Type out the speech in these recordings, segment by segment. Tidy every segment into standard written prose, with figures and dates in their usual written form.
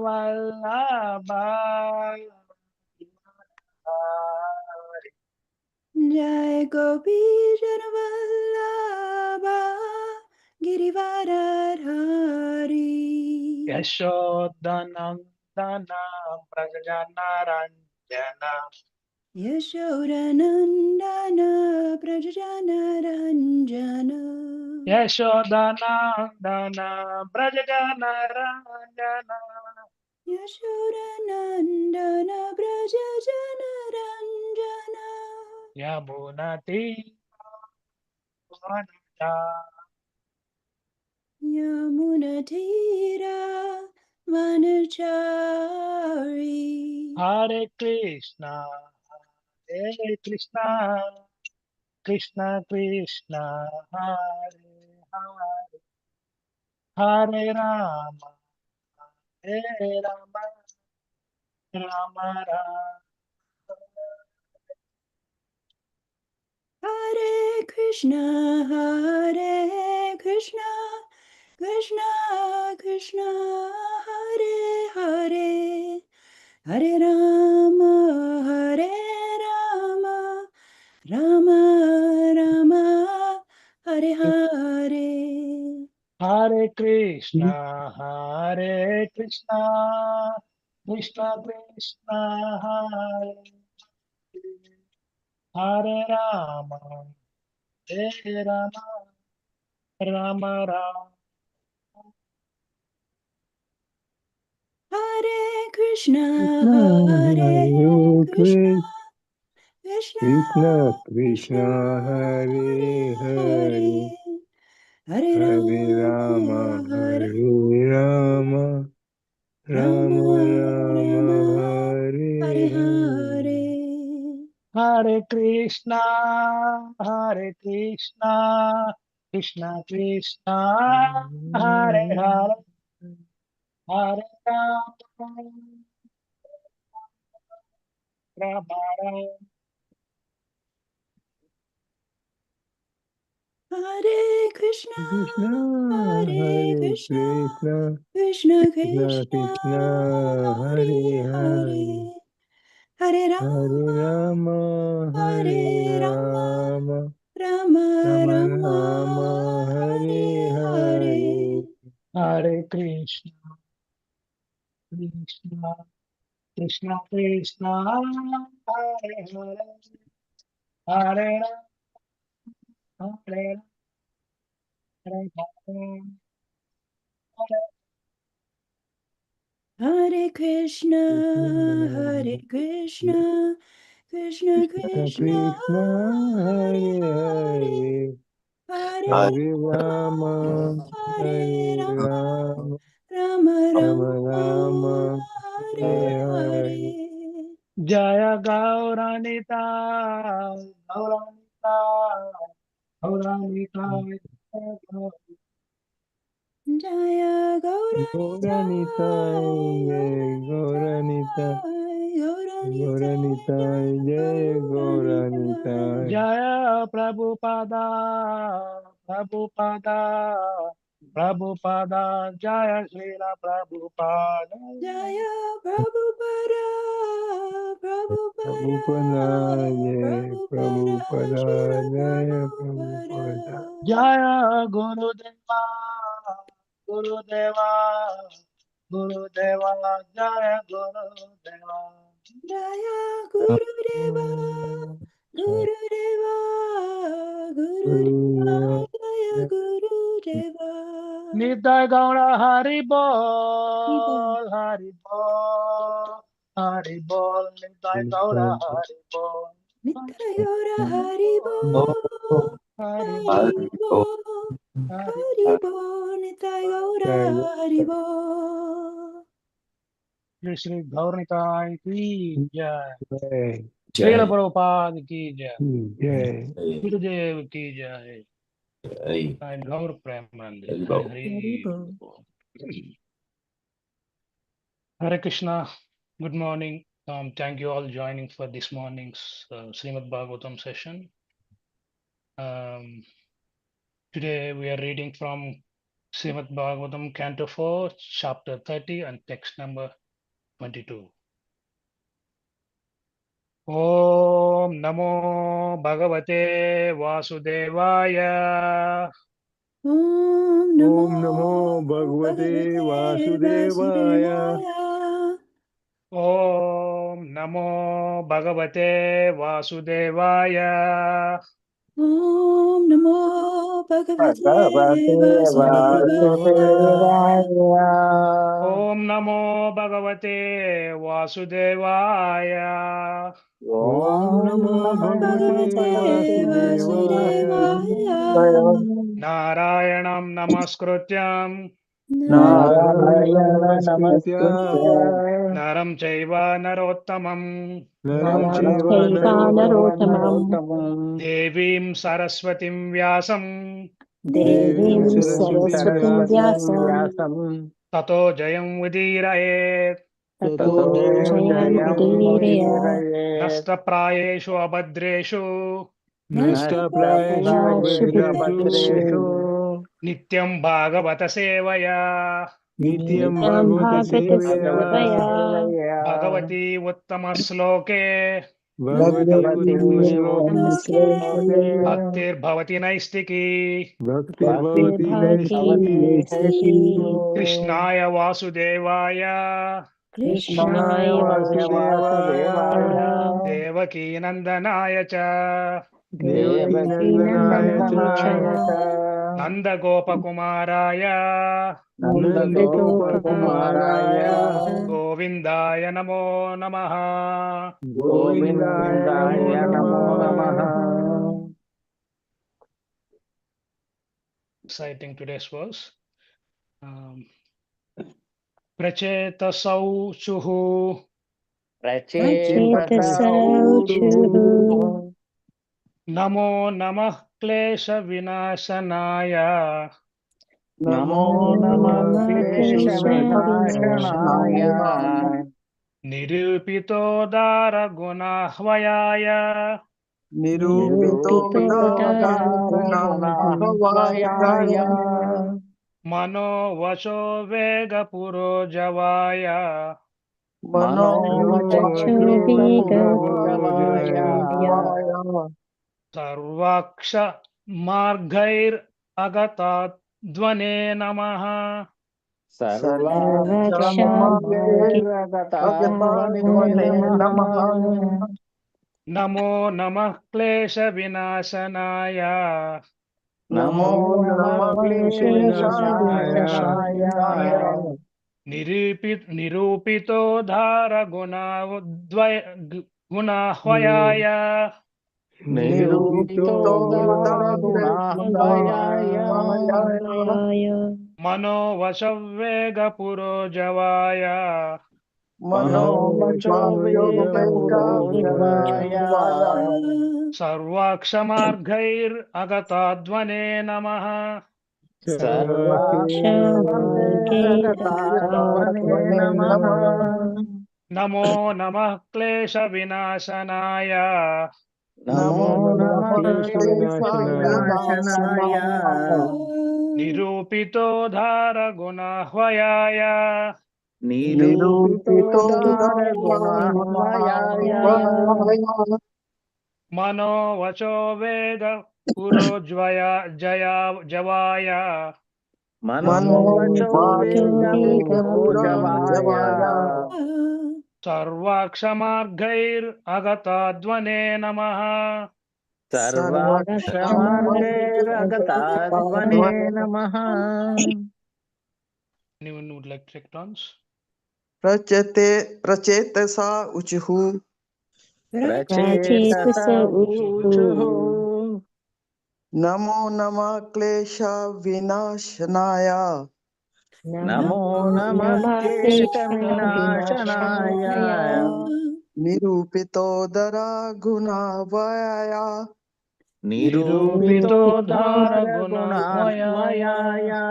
Vallabha. Jai Gopi Janavallabha Girivaradhari Yashodanandana Prajanaranjana. Yashodanandana Prajanaranjana Yashodanandana Prajanaranjana. Yashodanandana Prajanaranjana Yamunati Yamunatira Vanachari Hare Krishna, Hare Krishna, Krishna Krishna, Hare Hare, Hare Rama, Hare Rama, Rama Rama. Hare Krishna, Krishna Krishna, Hare Hare, Hare Rama, Rama Rama, Hare Hare. Hare Krishna, Hare Krishna, Krishna Krishna, Hare Hare Rama, Hare Rama, Rama Rama. Hare Krishna, Hare Krishna Krishna Krishna Hare Hare Hare Hare Rama Hare Hare Rama Rama Rama Hare Hare Hare Krishna, Hare Krishna, Krishna Krishna, Hare Hare, Hare Rama, Rama Rama. Hare Krishna, Krishna Hare Hare Krishna, Krishna Krishna Krishna Krishna, Krishna Hare Hare Hare, Hare Hare Hare Rama, Rama Hare Rama, Rama Rama Rama Rama, Rama Hare Hare Hare Hare Krishna, Krishna, Krishna Krishna, Hare Hare, Hare Rama, Hare Rama, Hare Krishna, Hare Krishna, Krishna Krishna Krishna, Krishna Hare Hare Hare Hare Rama Hare Hare Rama, Rama Rama Rama Rama, Rama Hare Hare Hare. Hare Jaya Gauranita, Gauranita, Gauranita, Jaya Gauranita, Gauranita Gauranita, Gauranita Jaya Jaya Gauranita Jaya Prabhupada, Prabhupada, Prabhupada, Jaya Srila Prabhupada. Jaya Prabhupada, Prabhupada Jaya Prabhupada Srila Jaya Prabhupada. Prabhupada Jaya Gurudeva, Gurudeva, Gurudeva, Jaya Gurudeva. Jaya Gurudeva, Gurudeva, Gurudeva, Jaya Gurudeva. Nitai Gaura Hari Bol, Hari Bol, Hari Bol, Nitai Gaura Hari Bol. Nitayora Haribo, Hari Haribo, Hari Haribo, Nitayora Haribo. Shri Gauranitai ki jai. Jai Srila Prabhupada ki jai. Jai Gurudev ki jai. And Gaur Premanand. Haribo. Hare Krishna. Good morning. Thank you all joining for this morning's Śrīmad-Bhāgavatam session. Today we are reading from Śrīmad-Bhāgavatam, Canto 4, Chapter 30, and text number 22. Om Namo Bhagavate Vasudevaya. Om Om Namo Bhagavate Vasudevaya. Om Namo Bhagavate Vasudevaya. Om Namo Bhagavate Vasudevaya. Om Namo Bhagavate Vasudevaya. Om Namo Bhagavate Vasudevaya. Narayanam Namaskrutyam Narayana Namaskritya Naram Chaiva Narottamam Naram Shiva Narottamam Devim Saraswatim Vyasam Devim Saraswati Vyasam Tato Jayam Udirayet Tato Jayam Nasta Prayeshu Abhadreshu Nasta Prayeshu Vedreshu Nityam Bhagavata Sevaya Nityam Bhagavata Sevaya Bhagavati Uttama Sloke Bhagavati Uttama Sloke Bhaktir Bhavati Naistiki Bhaktir Bhavati Naistiki Krishnaya Vasudevaya Krishnaya Vasudevaya Devaki Nandanaya Cha Devaki Nandanaya Cha Nanda Gopakumaraya Nanda Gopakumaraya Govindaya Namo Namaha. Govindaya Namo Namaha. Citing today's verse. Prachetasau chuhu Namo Namah Klesha Vinashanaya Namo Namah Klesha Vinashanaya Nirupito Dara Gunahvayaya Nirupito Gunahvaya Mano Vacho Vega Puro Javaya Mano Vacho Vega Sarvaksha Margair Agatat Dvane Namaha Namo Namah Klesha Vinashanaya Namo Namah Klesha Vinashanaya Nirupito Dhara Gunahvayaya Nirupito Gunahvaya Mano Vashavega Puro Javaya Mano Vajavaya Sarvakshamarghair Agatadvane Namaha Namo Namah Klesha Vinashanaya Namo Namah Klesha Vinashanaya Nirupito Dhara Gunahvayaya Nirupito Gunahvaya Mano Vacho Veda Puro Javaya Mano Vajavaya Sarvakshamarghair Agatadvane Namaha Anyone would like to take turns? Prachetasa uchuhu Namo nama klesha vinashanaya Namo Namah Klesha Vinashanaya Nirupito dara gunavaya Nirupito Dhara Gunahvayaya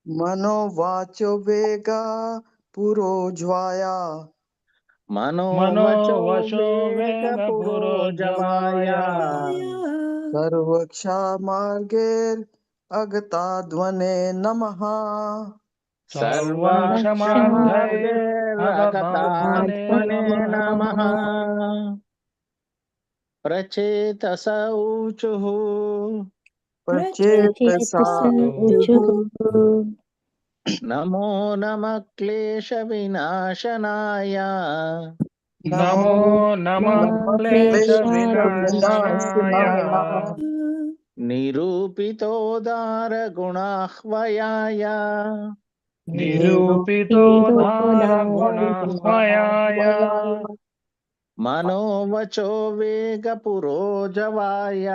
Mano vacho vega purojvaya Mano Vacho Vega Puro Javaya Sarvaksha marger अगताध्वने नमः सर्वक्षमार्गैरगतात्मने नमः प्रचेतस ऊचुः प्रचेतसा नमो नमः क्लेशविनाशनाय नमो नमः क्लेशविनाशनाय निरूपितोदारगुणाह्वयाय निरूपितोद्धारगुणाह्वयाय मनोवचो वेगपुरोजवाय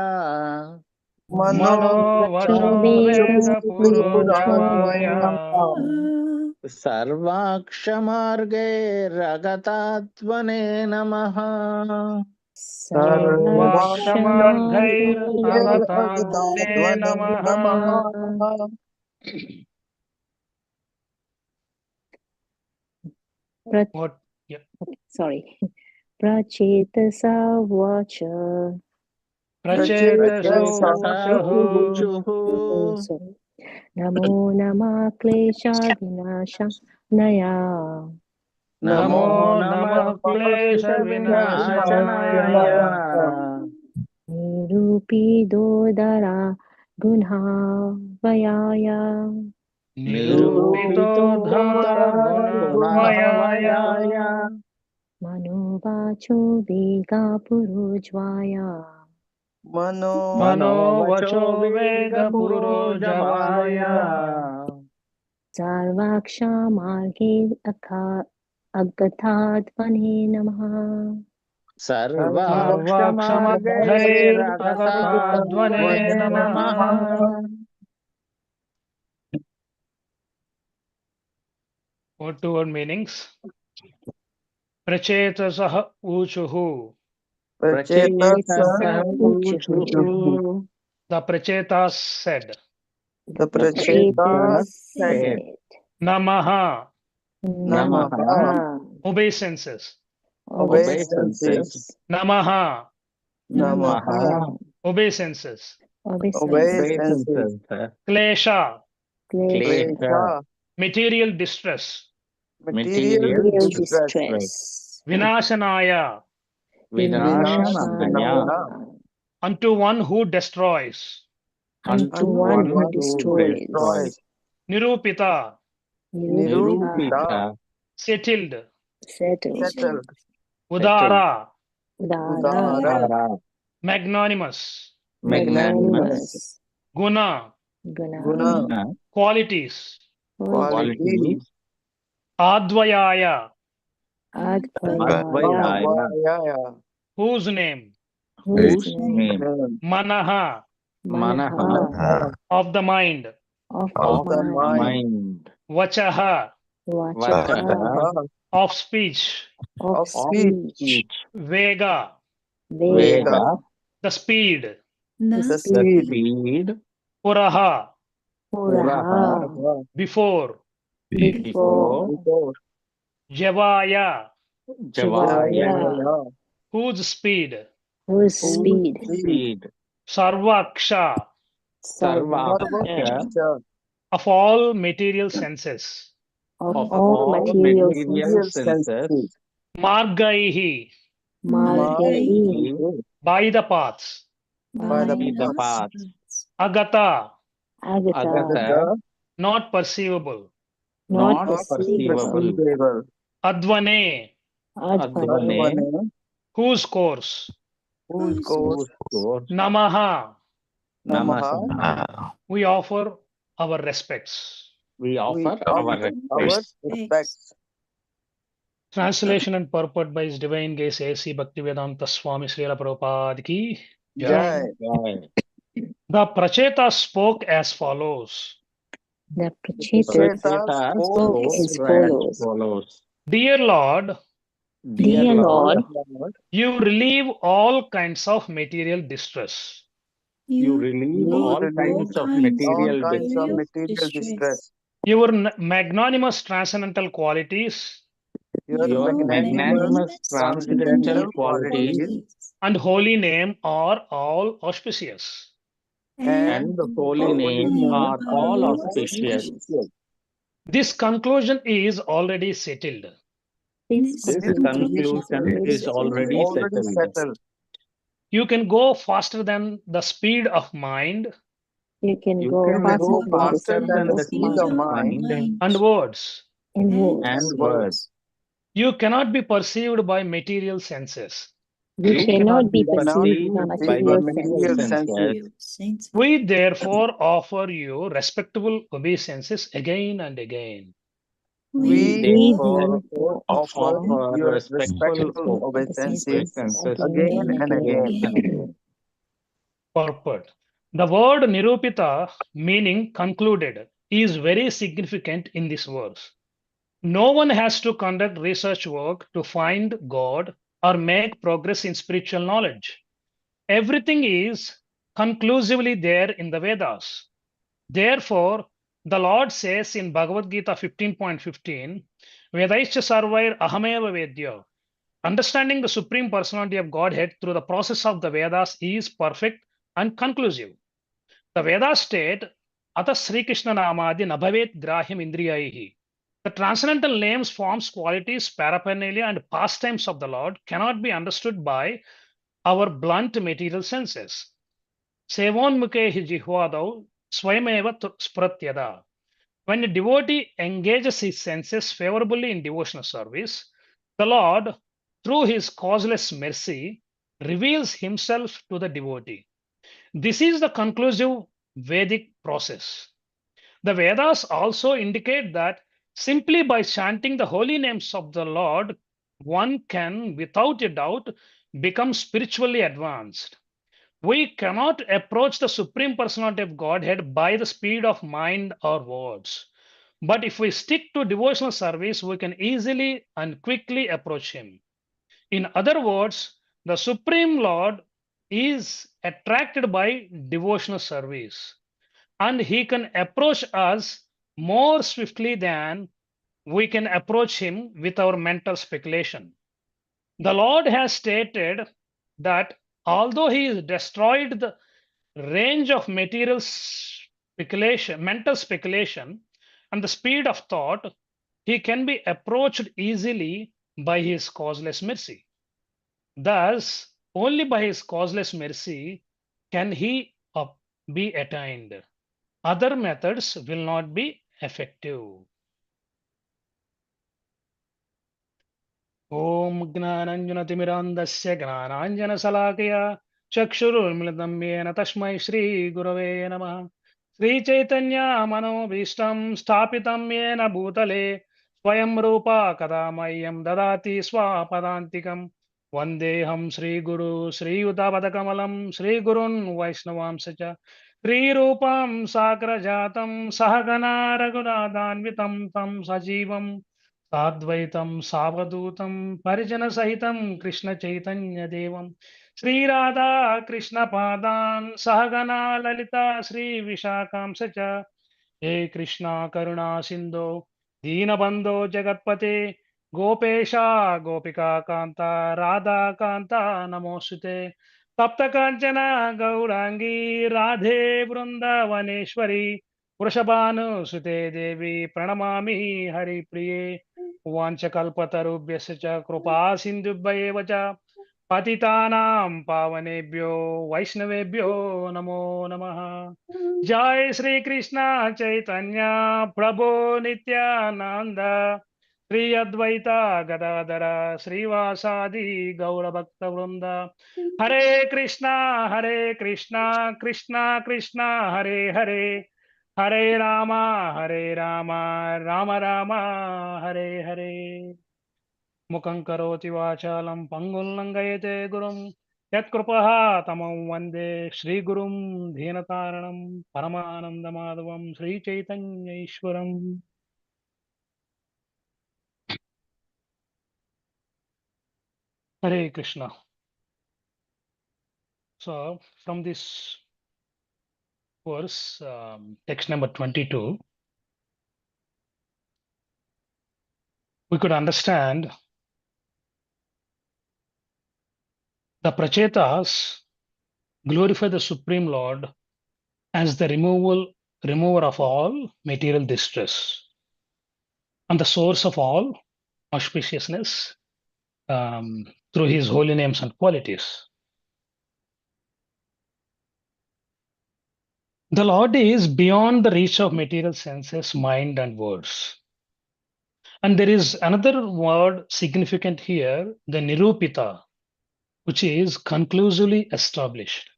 मनोवचो वेगपुरोजवाय सर्वाक्षमार्गैरगतात्मने नमः सर्वाक्षमार्गैरगतात्मने नमः. What? Yeah. Sorry. Prachetasa vacha. प्रचेतसोऽशुः Sorry. Namo nama klesha vinashanaya. नमो नमः क्लेशविनाशनाय Nirupidodara gunhavayaya. निरूपितोद्धारगुणाह्वयाय Manovacho vega purujvaya. मनोवचो वेगपुरोजवाय Sarvaksha marge agatadvane namaha. सर्वाक्षमद्भैरगताध्वने नमः. Word to word meanings. Prachetasah uchuhu. The Prachetas said, The Prachetas said, Namaha, Namaha. obeisances. obeisances, Namaha, Namaha, obeisances. obeisances, Klesha, Klesha, material distress. material distress, Vinashanaya, Vinashanaya, unto one who destroys. Unto one who destroys. Nirupita, Nirupita, settled. settled, Udara, Udara, magnanimous. Magnanimous. Guna, Guna, qualities. quality, Advayaya, Advaya, whose name? Whose name? Manaha, Manaha. of the mind. Of the mind. Vachaha, Vachaha. of speech. Of speech. Vega, Vega. the speed. The speed, Puraha, Puraha. before. Before. Javaya, Javaya. whose speed. Whose speed. Sarvaksha, Sarvaksha. of all material senses. Of all material senses, Margaihi, Margai. by the paths. by the path, Agata, Agata. not perceivable. Not perceivable. perceivable, Advane, Advane. whose course. whose course, Namaha, Namaha, we offer our respects. We offer our our respects. Translation and purport by His Divine Grace A.C. Bhaktivedanta Swami Srila Prabhupada ki jai. Jai. The Prachetas spoke as follows. The Prachetas spoke as follows. Dear Lord, Dear Lord, you relieve all kinds of material distress. You relieve all kinds of material distress. Your magnanimous transcendental qualities Your magnanimous transcendental qualities and holy name are all auspicious. and the holy name are all auspicious. This conclusion is already settled. This This conclusion is already already settled. settled. You can go faster than the speed of mind You can You go can go Faster faster than than the the speed speed of of mind mind and words. in words. and words. You cannot be perceived by material senses. You You cannot be cannot perceived be by perceived by material material senses. senses. We therefore offer you respectable obeisances again and again. We We therefore therefore offer offer your respectful respectful obeisances obeisances again and again. Purport. The word Nirupita, meaning concluded, is very significant in this verse. No one has to conduct research work to find God or make progress in spiritual knowledge. Everything is conclusively there in the Vedas. Therefore, the Lord says in Bhagavad Gita 15.15, Vedaischa sarvair ahameva vedya. Understanding the Supreme Personality of Godhead through the process of the Vedas is perfect and conclusive. The Vedas state, Ata Sri Krishna Namadi Nabhavet Grahyam Indriyaihi. The transcendental names, forms, qualities, paraphernalia, and pastimes of the Lord cannot be understood by our blunt material senses. Sevonmukhe jihvadau swayameva spratyada. When a devotee engages his senses favorably in devotional service, the Lord, through his causeless mercy, reveals himself to the devotee. This is the conclusive Vedic process. The Vedas also indicate that simply by chanting the holy names of the Lord, one can, without a doubt, become spiritually advanced. We cannot approach the Supreme Personality of Godhead by the speed of mind or words. But if we stick to devotional service, we can easily and quickly approach Him. In other words, the Supreme Lord is attracted by devotional service, and He can approach us more swiftly than we can approach Him with our mental speculation. The Lord has stated that although He has destroyed the range of material speculation, mental speculation, and the speed of thought, He can be approached easily by His causeless mercy. Thus, only by His causeless mercy can He be attained. Other methods will not be effective. Om Gnananjanatimirandasya Gnananjanasalakaya Chakshurulmilitam Yena Tasmai Shri Gurave Namah. Sri Chaitanya Manobhishtam Sthapitam Yena Bhutale Swayam Rupa Kadamayam Dadati Swapadantikam Vandeham Sri Guru Sri Yutabadakamalam Sri Gurun Vaishnavam Sacha Sri Rupam Sakrajatam Sahagana Raghunathanvitam Tam Sajivam Sadvaitam Savadutam Parijana Sahitam Krishna Chaitanya Devam Sri Radha Krishna Padan Sahagana Lalita Sri Vishakam Sacha He Krishna Karuna Sindhu Deenabandho Jagatpate Gopesha Gopika Kanta Radha Kanta Namosute Tapta Kanchana Gaurangi Radhe Vrindavaneshwari Vrishabhanu Sute Devi Pranamami Hari Priye वाञ्छकल्पतरुभ्यश्च च कृपा सिन्धुभ्येव च पतितानां पावनेभ्यो वैष्णवेभ्यो नमो नमः जय श्री कृष्ण चैतन्य प्रभो नित्यानंद श्री अद्वैता गदाधर श्रीवासादि गौरभक्तवृंद हरे Krishna Krishna Krishna Hare Hare Hare Rama, Rama Rama, Hare Hare. Mukhaṁ karoti vācālam pangul langayate gurum. Yat krupaha tamam vande Shri Gurum Dhinataranam Paramananda Madhavam Sri Chaitanya Ishwaram. Hare Krishna. So from this verse, text number 22, we could understand the Prachetas glorify the Supreme Lord as the remover of all material distress and the source of all auspiciousness through his holy names and qualities. The Lord is beyond the reach of material senses, mind, and words. And there is another word significant here, the nirupita, which is conclusively established,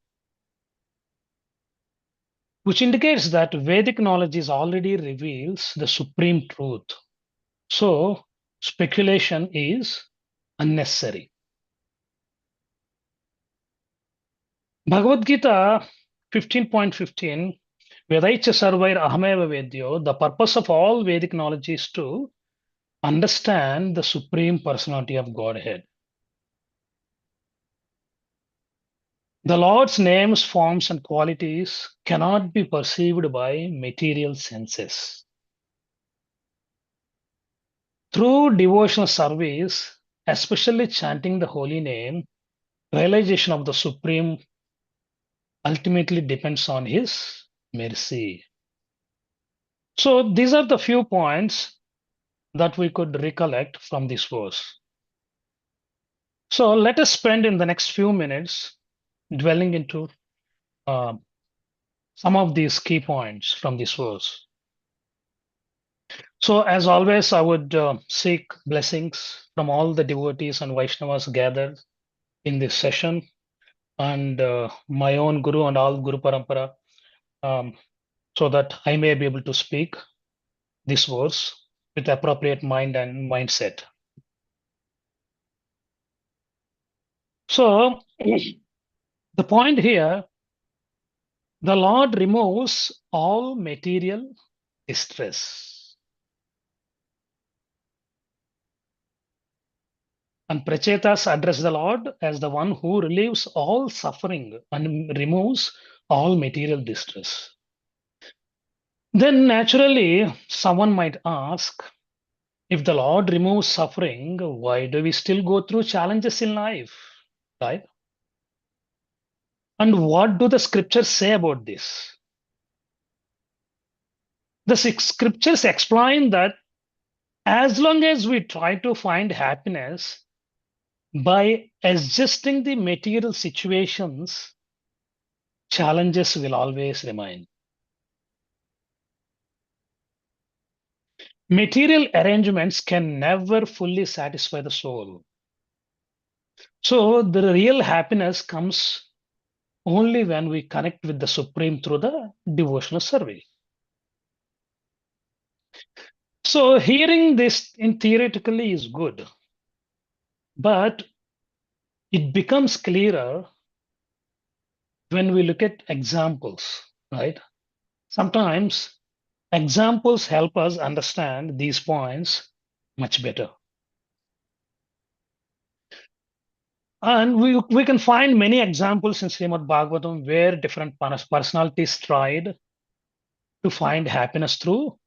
which indicates that Vedic knowledge is already reveals the supreme truth. So speculation is unnecessary. Bhagavad Gita 15.15, Vedaicha sarvair ahameva vedyo, the purpose of all Vedic knowledge is to understand the supreme personality of Godhead. The Lord's names, forms, and qualities cannot be perceived by material senses. Through devotional service, especially chanting the holy name, realization of the Supreme ultimately depends on His mercy. So these are the few points that we could recollect from this verse. So let us spend in the next few minutes dwelling into some of these key points from this verse. So as always, I would seek blessings from all the devotees and Vaishnavas gathered in this session, and my own Guru and all Guru Parampara, so that I may be able to speak this verse with appropriate mind and mindset. So the point here, the Lord removes all material distress. And Prachetas address the Lord as the one who relieves all suffering and removes all material distress. Then naturally, someone might ask, if the Lord removes suffering, why do we still go through challenges in life, right? And what do the scriptures say about this? The scriptures explain that as long as we try to find happiness by adjusting the material situations, challenges will always remain. Material arrangements can never fully satisfy the soul. So the real happiness comes only when we connect with the Supreme through the devotional service. So hearing this in theoretically is good, but it becomes clearer when we look at examples, right? Sometimes examples help us understand these points much better. And we can find many examples in Śrīmad-Bhāgavatam where different personalities tried to find happiness through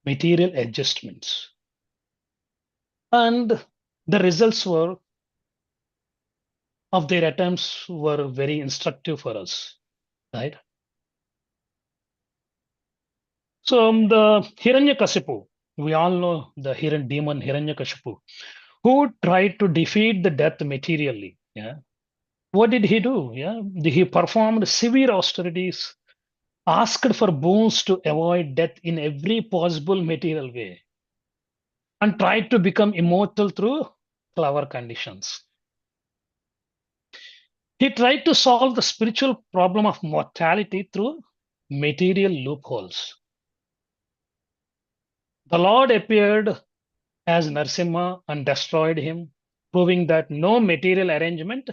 material adjustments. And the results of their attempts were very instructive for us, right? So the Hiranyakashipu, we all know the demon Hiranyakashipu, who tried to defeat the death materially. Yeah, what did he do? Yeah, he performed severe austerities, asked for boons to avoid death in every possible material way, and tried to become immortal through clever conditions. He tried to solve the spiritual problem of mortality through material loopholes. The Lord appeared as Narasimha and destroyed him, proving that no material arrangement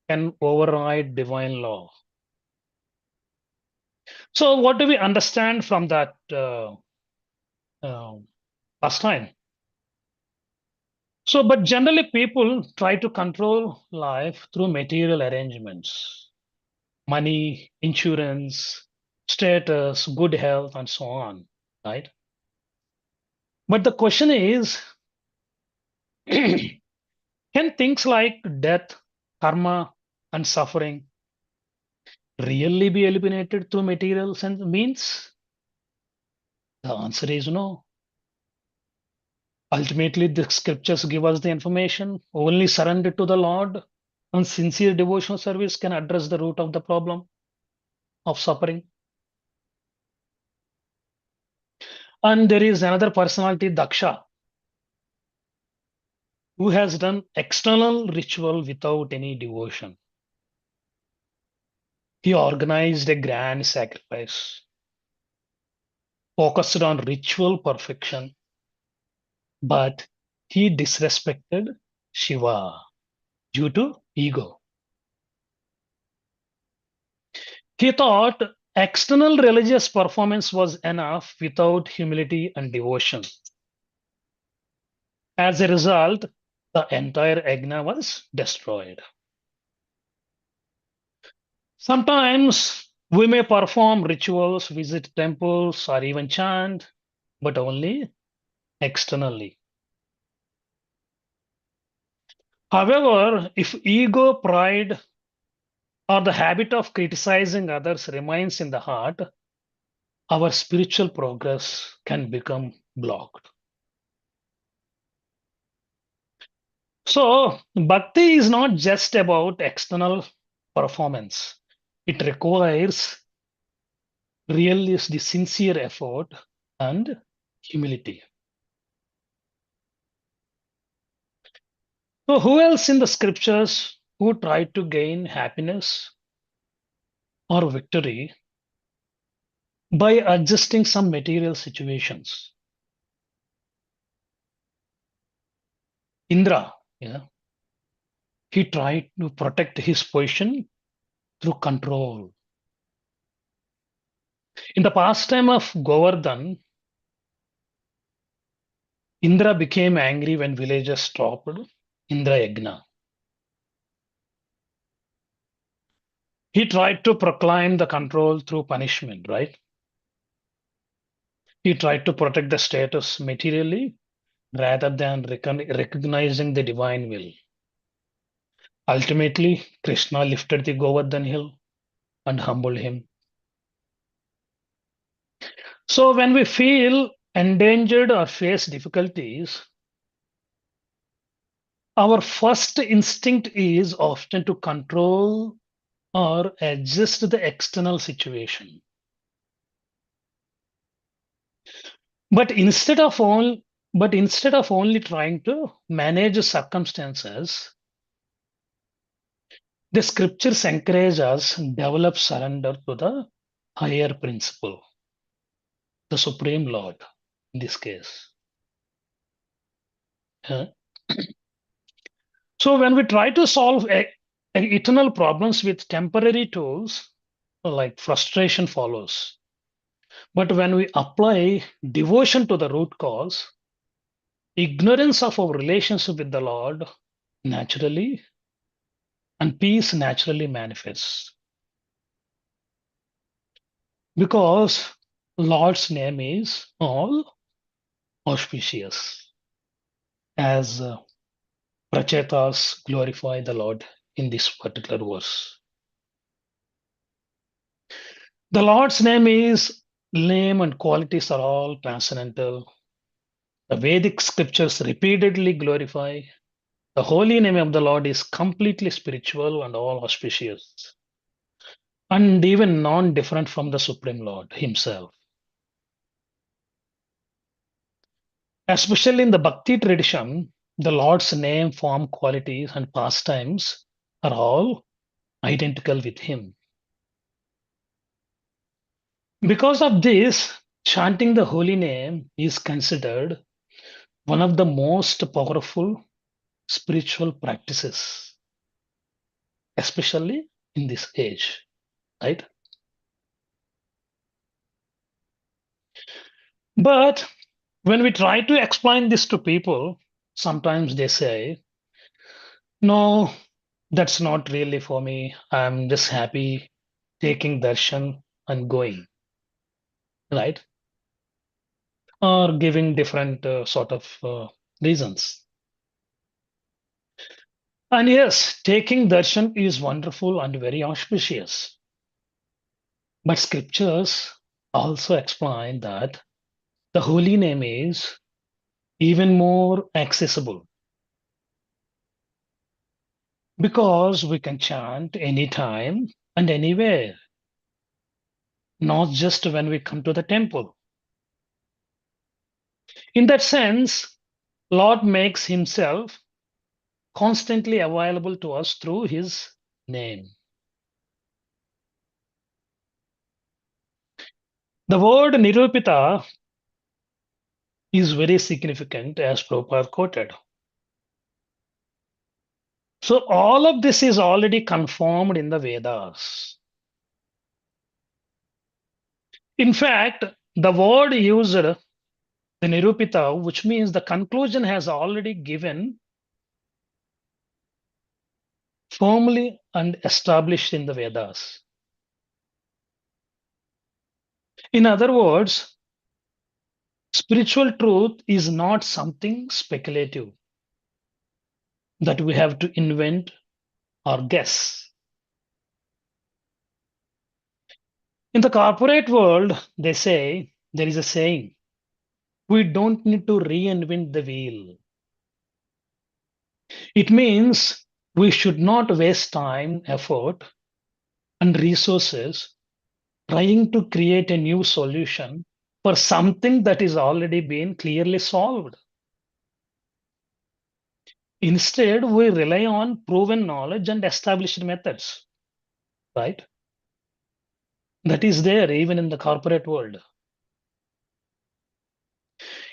can override divine law. So what do we understand from that pastime? So, but generally people try to control life through material arrangements, money, insurance, status, good health, and so on, right? But the question is, can things like death, karma, and suffering, really be eliminated through material sense means? The answer is no. Ultimately, the scriptures give us the information. Only surrender to the Lord and sincere devotional service can address the root of the problem of suffering. And there is another personality, Daksha, who has done external ritual without any devotion. He organized a grand sacrifice, focused on ritual perfection, but he disrespected Shiva due to ego. He thought external religious performance was enough without humility and devotion. As a result, the entire yajna was destroyed. Sometimes we may perform rituals, visit temples, or even chant, but only externally. However, if ego, pride, or the habit of criticizing others remains in the heart, our spiritual progress can become blocked. So, bhakti is not just about external performance. It requires really the sincere effort and humility. So, who else in the scriptures who tried to gain happiness or victory by adjusting some material situations? Indra, yeah, he tried to protect his position through control. In the pastime of Govardhan, Indra became angry when villagers stopped Indra Yagna. He tried to proclaim the control through punishment, right? He tried to protect the status materially rather than recognizing the divine will. Ultimately, Krishna lifted the Govardhan hill and humbled him. So when we feel endangered or face difficulties, our first instinct is often to control or adjust the external situation. But instead of only trying to manage circumstances, the scriptures encourage us to develop surrender to the higher principle, the Supreme Lord in this case. So when we try to solve eternal problems with temporary tools, like frustration follows. But when we apply devotion to the root cause, ignorance of our relationship with the Lord naturally and peace naturally manifests. Because Lord's name is all auspicious, as Prachetas glorify the Lord in this particular verse. The Lord's name is name and qualities are all transcendental. The Vedic scriptures repeatedly glorify. The holy name of the Lord is completely spiritual and all auspicious, and even non-different from the Supreme Lord himself. Especially in the Bhakti tradition, the Lord's name, form, qualities, and pastimes are all identical with him. Because of this, chanting the holy name is considered one of the most powerful spiritual practices, especially in this age, right? But when we try to explain this to people, sometimes they say, no, that's not really for me. I'm just happy taking darshan and going, right? Or giving different sort of reasons. And yes, taking darshan is wonderful and very auspicious. But scriptures also explain that the holy name is even more accessible because we can chant anytime and anywhere, not just when we come to the temple. In that sense, Lord makes himself constantly available to us through his name. The word Nirupita is very significant, as Prabhupada quoted. So all of this is already confirmed in the Vedas. In fact, the word used, the Nirupita, which means the conclusion has already given firmly and established in the Vedas. In other words, spiritual truth is not something speculative that we have to invent or guess. In the corporate world, they say, there is a saying, we don't need to reinvent the wheel. It means we should not waste time, effort, and resources trying to create a new solution for something that is already been clearly solved. Instead, we rely on proven knowledge and established methods, right? That is there even in the corporate world.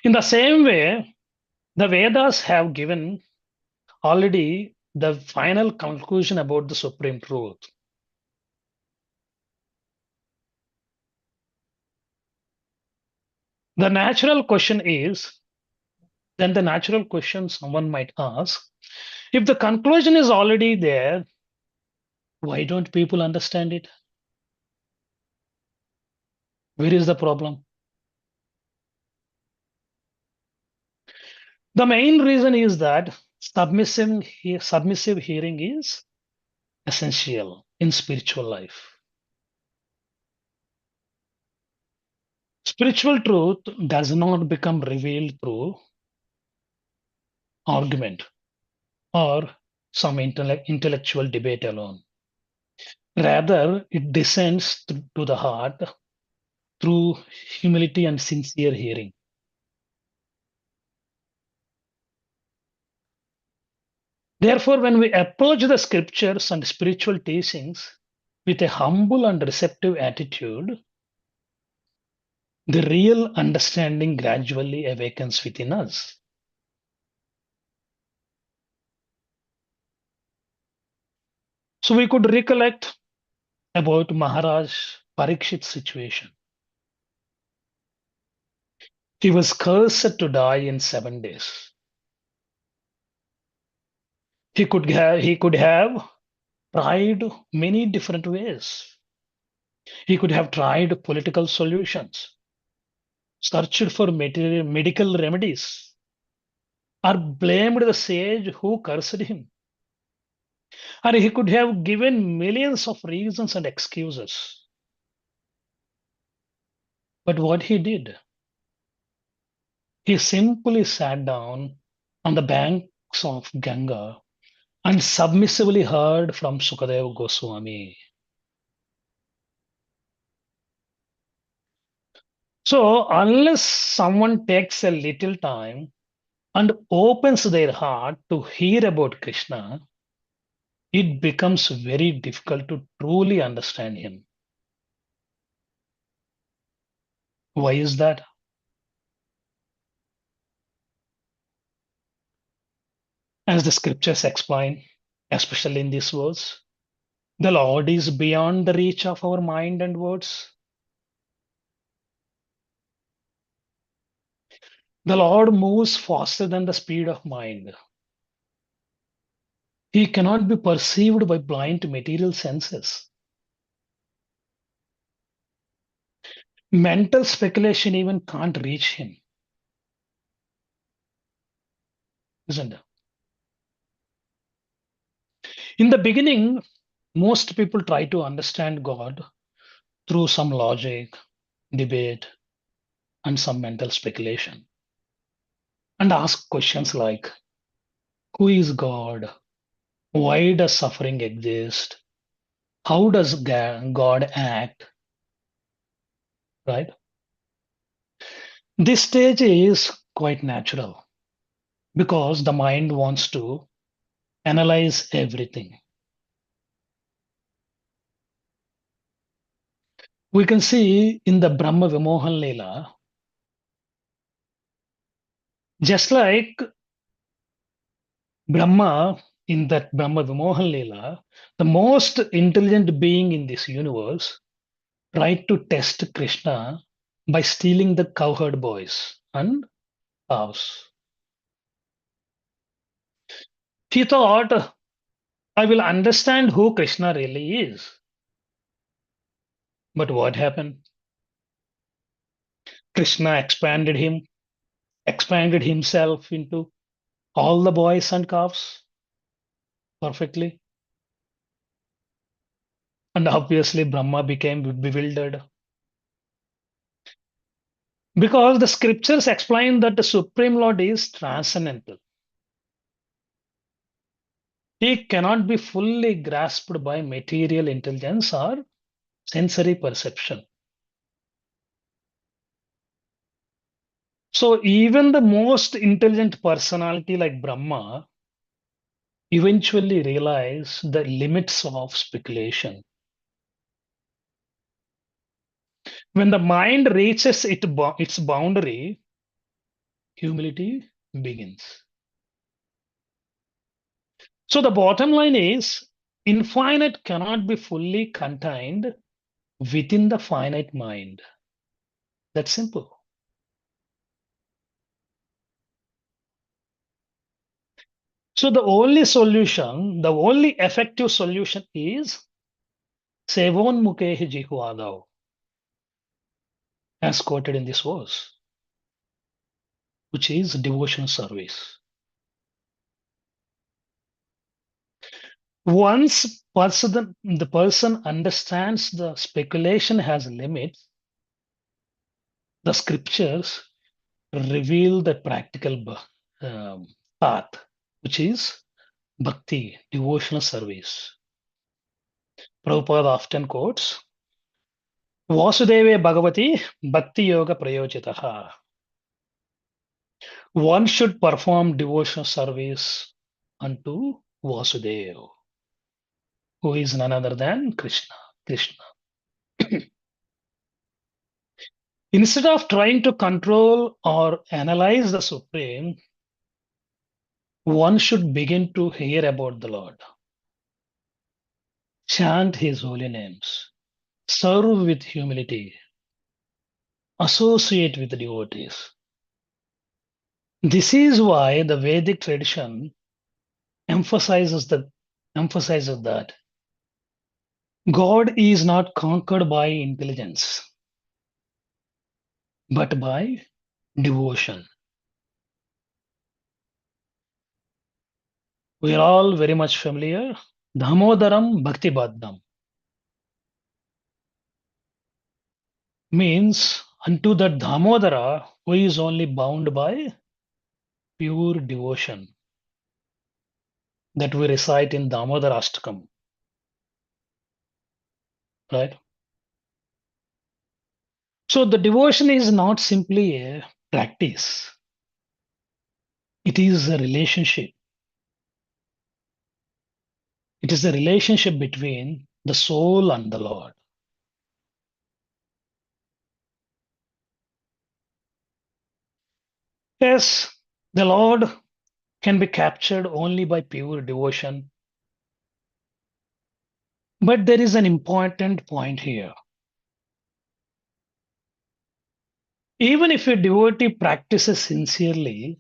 In the same way, the Vedas have given already the final conclusion about the supreme truth. The natural question is, then the natural question someone might ask, if the conclusion is already there, why don't people understand it? Where is the problem? The main reason is that submissive hearing is essential in spiritual life. Spiritual truth does not become revealed through argument or some intellectual debate alone. Rather, it descends to the heart through humility and sincere hearing. Therefore, when we approach the scriptures and spiritual teachings with a humble and receptive attitude, the real understanding gradually awakens within us. So we could recollect about Maharaj Parikshit's situation. He was cursed to die in 7 days. He could have tried many different ways. He could have tried political solutions, searched for medical remedies, or blamed the sage who cursed him. Or he could have given millions of reasons and excuses. But what he did, he simply sat down on the banks of Ganga and submissively heard from Sukadeva Goswami. So unless someone takes a little time and opens their heart to hear about Krishna, it becomes very difficult to truly understand him. Why is that? As the scriptures explain, especially in these words, the Lord is beyond the reach of our mind and words. The Lord moves faster than the speed of mind. He cannot be perceived by blind material senses. Mental speculation even can't reach him, isn't it? In the beginning, most people try to understand God through some logic, debate, and some mental speculation, and ask questions like, who is God? Why does suffering exist? How does God act? Right? This stage is quite natural because the mind wants to analyze everything. We can see in the Brahma Vimohan Leela, just like Brahma in that Brahma Vimohan Leela, the most intelligent being in this universe tried to test Krishna by stealing the cowherd boys and cows. He thought, I will understand who Krishna really is. But what happened? Krishna expanded himself into all the boys and calves perfectly. And obviously, Brahma became bewildered. Because the scriptures explain that the Supreme Lord is transcendental. He cannot be fully grasped by material intelligence or sensory perception. So even the most intelligent personality like Brahma eventually realize the limits of speculation. When the mind reaches its boundary, humility begins. So the bottom line is, infinite cannot be fully contained within the finite mind. That's simple. So the only solution, the only effective solution is Sevon Mukehi Jihwadav, as quoted in this verse, which is devotional service. Once the person understands the speculation has limits, the scriptures reveal the practical path, which is bhakti, devotional service. Prabhupada often quotes, Vasudeve Bhagavati Bhakti Yoga Prayojitaha. One should perform devotional service unto Vasudeva, who is none other than Krishna. Instead of trying to control or analyze the Supreme, one should begin to hear about the Lord, chant his holy names, serve with humility, associate with the devotees. This is why the Vedic tradition emphasizes that God is not conquered by intelligence, but by devotion. We are all very much familiar. Dhamodaram Bhakti Bhaddam means unto that Dhamodara who is only bound by pure devotion, that we recite in Damodara Ashtakam. Right? So the devotion is not simply a practice, it is a relationship. It is a relationship between the soul and the Lord. Yes, the Lord can be captured only by pure devotion. But there is an important point here. Even if a devotee practices sincerely,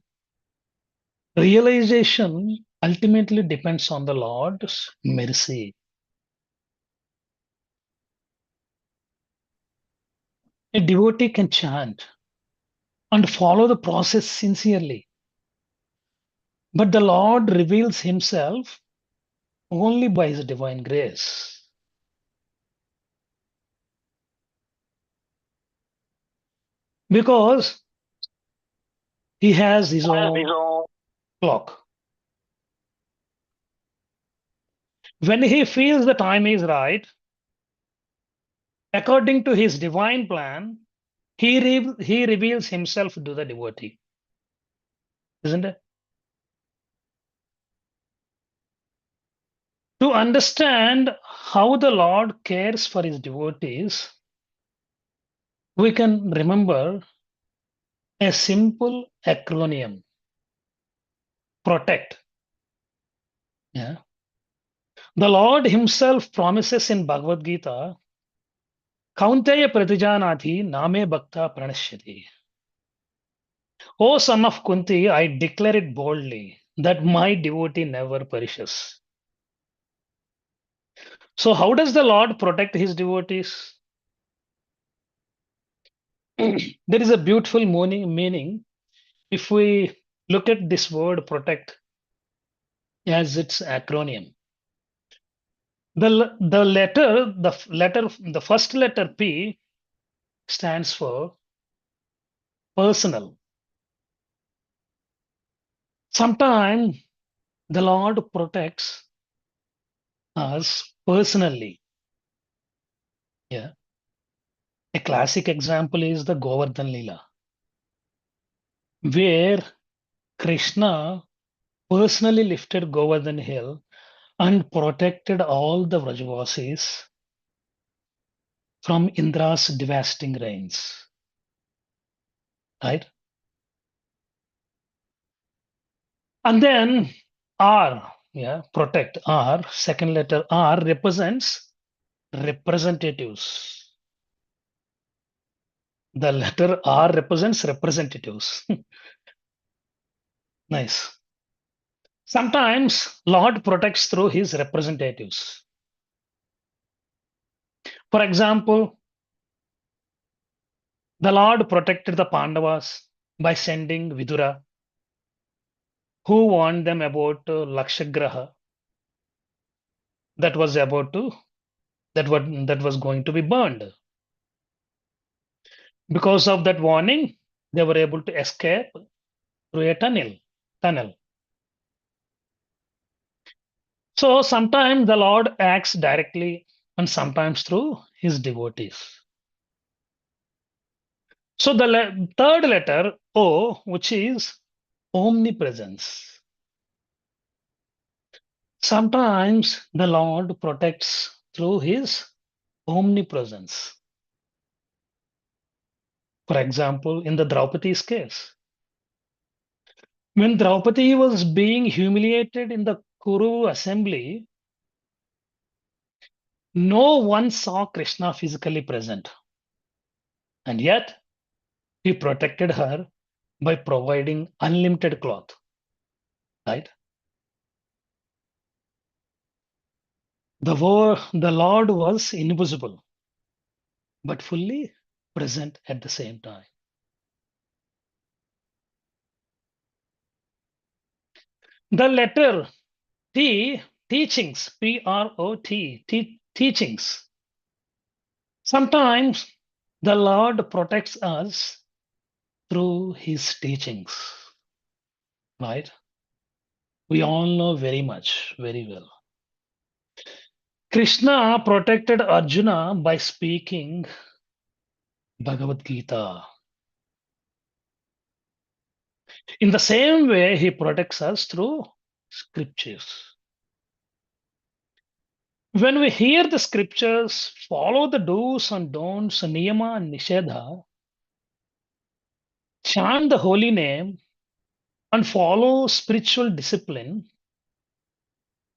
realization ultimately depends on the Lord's mercy. A devotee can chant and follow the process sincerely, but the Lord reveals himself only by his divine grace. Because he has his own clock. When he feels the time is right, according to his divine plan, he reveals himself to the devotee. Isn't it? To understand how the Lord cares for his devotees, we can remember a simple acronym: protect. Yeah. The Lord himself promises in Bhagavad Gita, Kaunteya Pratijanati Name Bhakta Pranashyati. O son of Kunti, I declare it boldly that my devotee never perishes. So, how does the Lord protect his devotees? There is a beautiful meaning if we look at this word protect as its acronym. The first letter P stands for personal. Sometimes the Lord protects us personally. Yeah. A classic example is the Govardhan Leela, where Krishna personally lifted Govardhan Hill and protected all the Vrajavasis from Indra's devastating rains. Right? And then R, yeah, protect R, second letter R represents representatives. The letter R represents representatives. Nice. Sometimes Lord protects through his representatives. For example, the Lord protected the Pandavas by sending Vidura, who warned them about Lakshagraha that was about to that was going to be burned. Because of that warning, they were able to escape through a tunnel. So sometimes the Lord acts directly and sometimes through his devotees. So the third letter O, which is omnipresence. Sometimes the Lord protects through his omnipresence. For example, in the Draupadi's case, when Draupadi was being humiliated in the Kuru assembly, no one saw Krishna physically present. And yet, he protected her by providing unlimited cloth. Right? The Lord was invisible, but fully present at the same time. The letter T, teachings, P-R-O-T, teachings. Sometimes the Lord protects us through his teachings, right? We all know very well. Krishna protected Arjuna by speaking Bhagavad Gita. In the same way, he protects us through scriptures. When we hear the scriptures, follow the do's and don'ts, niyama and nishedha, chant the holy name, and follow spiritual discipline,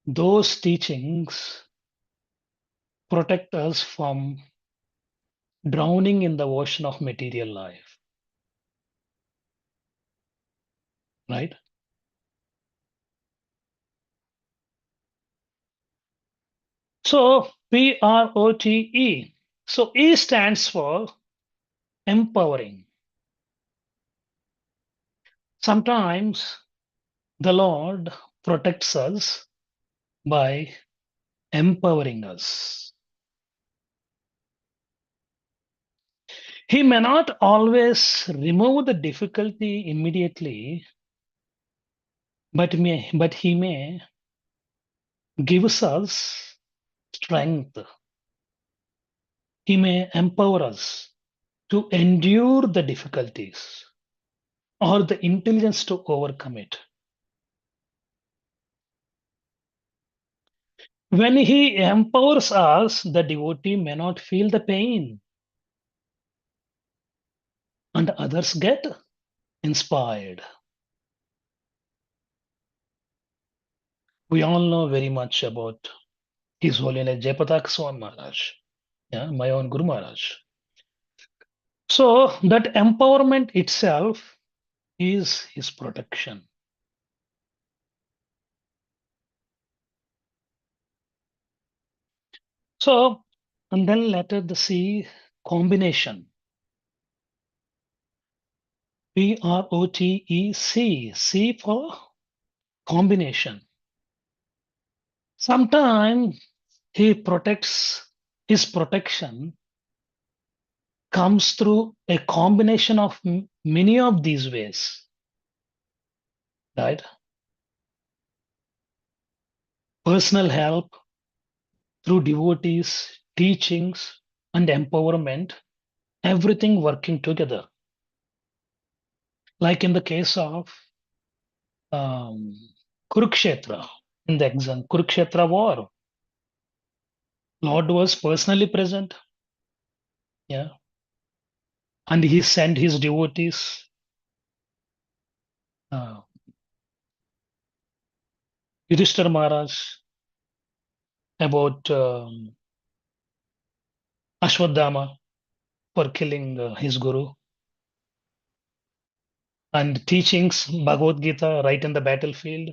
those teachings protect us from drowning in the ocean of material life. Right? So PROTE. So E stands for empowering. Sometimes the Lord protects us by empowering us. He may not always remove the difficulty immediately, but he may give us strength. He may empower us to endure the difficulties or the intelligence to overcome it. When he empowers us, the devotee may not feel the pain, and others get inspired. We all know very much about His Holiness Jayapataka Swami Maharaj, my own Guru Maharaj. So that empowerment itself is his protection. So, and then letter the C combination. PROTEC, C for combination. Sometimes he protects, his protection comes through a combination of many of these ways, right? Personal help through devotees, teachings, and empowerment, everything working together. Like in the case of Kurukshetra, in the exam, Kurukshetra war, Lord was personally present, and he sent his devotees. Yudhishthira Maharaj about Ashwadhama for killing his guru, and teachings Bhagavad Gita right in the battlefield.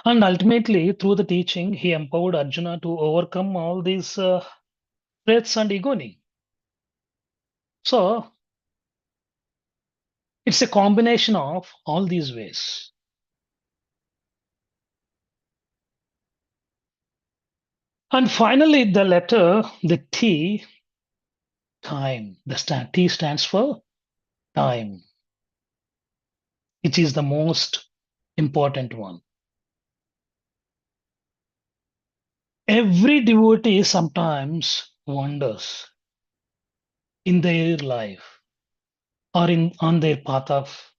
And ultimately, through the teaching, he empowered Arjuna to overcome all these threats and agony. So it's a combination of all these ways. And finally, the letter, the T, time. The T stands for time, which is the most important one. Every devotee sometimes wonders in their life or on their path of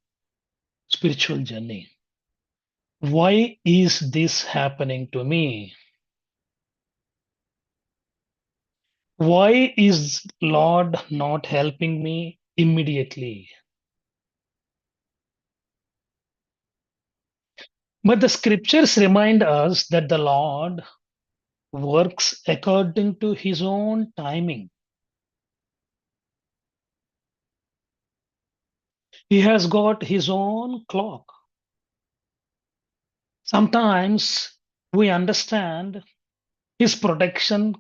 spiritual journey. Why is this happening to me? Why is Lord not helping me immediately? But the scriptures remind us that the Lord works according to his own timing. He has got his own clock. Sometimes we understand his protection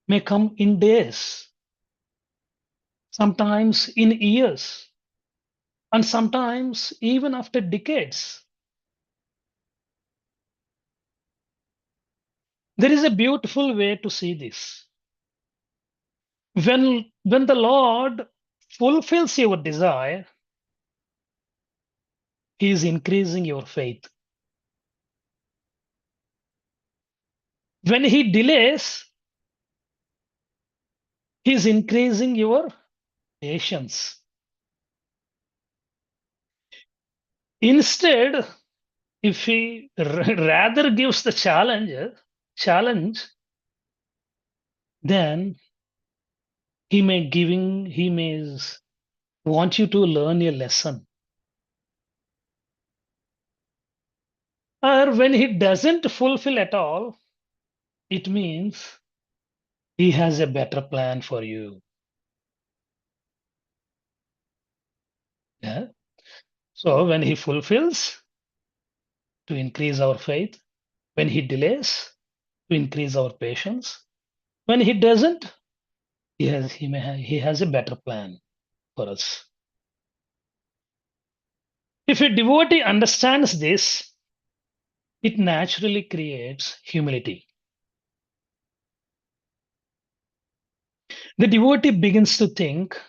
may come in days, sometimes in years, and sometimes even after decades. There is a beautiful way to see this. When the Lord fulfills your desire, he is increasing your faith. When he delays, he is increasing your patience. Instead, if he rather gives the challenge, then he may want you to learn a lesson. Or when he doesn't fulfill at all, it means he has a better plan for you. Yeah. So when he fulfills, to increase our faith. When he delays, to increase our patience. When he doesn't, he has a better plan for us. If a devotee understands this, it naturally creates humility. the devotee begins to think,